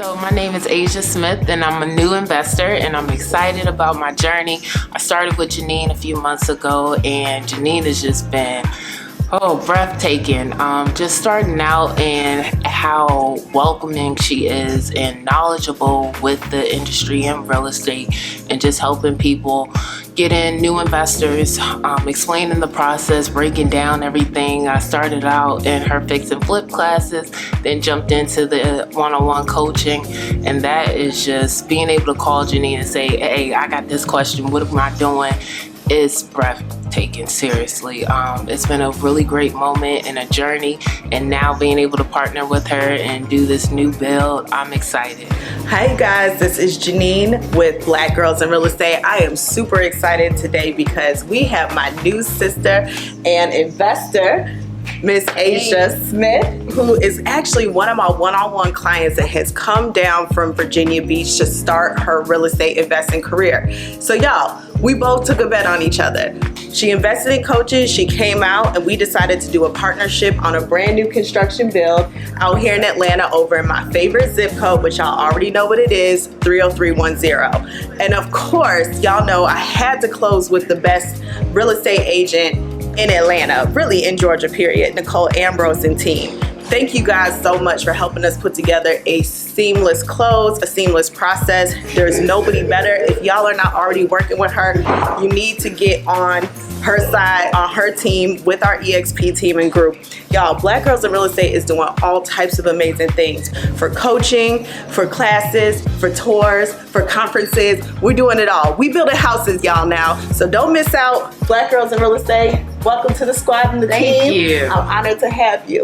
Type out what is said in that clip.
So my name is Asia Smith and I'm a new investor and I'm excited about my journey. I started with Janine a few months ago and Janine has just been breathtaking. Just starting out and how welcoming she is and knowledgeable with the industry and real estate and just helping people get in new investors, explaining the process, breaking down everything. I started out in her fix and flip classes, then jumped into the one-on-one coaching, and that is just being able to call Janine and say, hey, I got this question, what am I doing? It's breathtaking, seriously. It's been a really great moment and a journey, and now being able to partner with her and do this new build, I'm excited. Hi guys, this is Janine with Black Girls in Real Estate. I am super excited today because we have my new sister and investor, Miss Asia Smith, who is actually one of my one-on-one clients that has come down from Virginia Beach to start her real estate investing career. So y'all, we both took a bet on each other. She invested in coaches, she came out, and we decided to do a partnership on a brand new construction build out here in Atlanta over in my favorite zip code, which y'all already know what it is, 30310. And of course, y'all know I had to close with the best real estate agent in Atlanta, really in Georgia, period, Nicole Ambrose and team. Thank you guys so much for helping us put together a seamless close, a seamless process. There's nobody better. If y'all are not already working with her, you need to get on her side, on her team, with our EXP team and group. Y'all, Black Girls in Real Estate is doing all types of amazing things for coaching, for classes, for tours, for conferences. We're doing it all. We building houses, y'all, now. So don't miss out. Black Girls in Real Estate, welcome to the squad and the team. Thank you. I'm honored to have you.